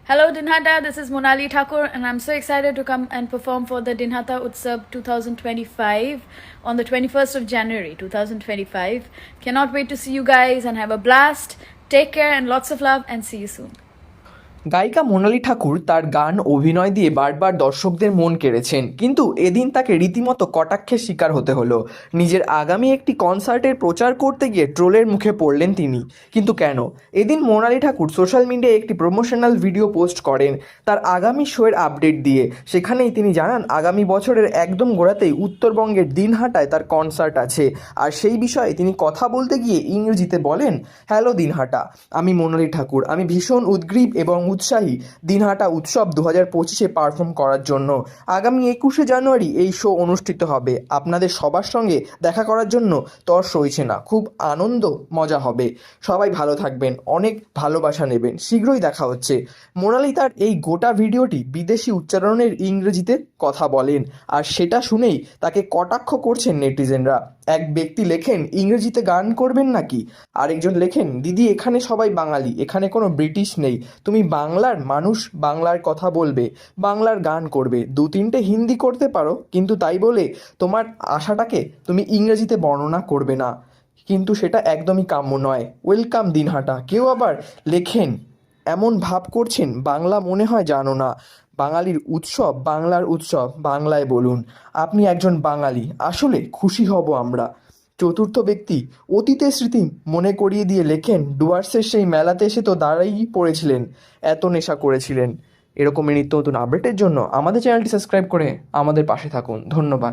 Hello Dinhata, this is Monali Thakur and I'm so excited to come and perform for the Dinhata Utsav 2025 on the 21st of January 2025. Cannot wait to see you guys and have a blast. Take care and lots of love and see you soon. গায়িকা মোনালি ঠাকুর তার গান অভিনয় দিয়ে বারবার দর্শকদের মন কেড়েছেন, কিন্তু এদিন তাকে রীতিমতো কটাক্ষের শিকার হতে হলো। নিজের আগামী একটি কনসার্টের প্রচার করতে গিয়ে ট্রোলের মুখে পড়লেন তিনি। কিন্তু কেন? এদিন মোনালি ঠাকুর সোশ্যাল মিডিয়ায় একটি প্রমোশনাল ভিডিও পোস্ট করেন তার আগামী শোয়ের আপডেট দিয়ে। সেখানেই তিনি জানান আগামী বছরের একদম গোড়াতেই উত্তরবঙ্গের দিনহাটায় তার কনসার্ট আছে। আর সেই বিষয়ে তিনি কথা বলতে গিয়ে ইংরেজিতে বলেন, হ্যালো দিনহাটা, আমি মোনালি ঠাকুর। আমি ভীষণ উদ্গ্রীব এবং উৎসাহী দিনহাটা উৎসব 2025-এ পারফর্ম করার জন্য। আগামী 21শে জানুয়ারি এই শো অনুষ্ঠিত হবে। আপনাদের সবার সঙ্গে দেখা করার জন্য তর সইছে না। খুব আনন্দ মজা হবে। সবাই ভালো থাকবেন, অনেক ভালোবাসা নেবেন। শীঘ্রই দেখা হচ্ছে। মোনালি তার এই গোটা ভিডিওটি বিদেশি উচ্চারণের ইংরেজিতে কথা বলেন, আর সেটা শুনেই তাকে কটাক্ষ করছেন নেটিজেনরা। এক ব্যক্তি লেখেন, ইংরেজিতে গান করবেন নাকি? আরেকজন লেখেন, দিদি এখানে সবাই বাঙালি, এখানে কোনো ব্রিটিশ নেই। তুমি বাংলার মানুষ, বাংলার কথা বলবে, বাংলার গান করবে, 2-3টে হিন্দি করতে পারো, কিন্তু তাই বলে তোমার আশাটাকে তুমি ইংরেজিতে বর্ণনা করবে না, কিন্তু সেটা একদমই কাম্য নয়। ওয়েলকাম দিনহাটা। কেউ আবার লেখেন, এমন ভাব করছেন বাংলা মনে হয় জানো না। বাঙালির উৎসব, বাংলার উৎসব, বাংলায় বলুন। আপনি একজন বাঙালি, আসলে খুশি হব আমরা। চতুর্থ ব্যক্তি অতীতের স্মৃতি মনে করিয়ে দিয়ে লেখেন, ডুয়ার্সের সেই মেলাতে এসে তো দাঁড়াই পড়েছিলেন, এত নেশা করেছিলেন। এরকমই নিত্য নতুন আপডেটের জন্য আমাদের চ্যানেলটি সাবস্ক্রাইব করে আমাদের পাশে থাকুন। ধন্যবাদ।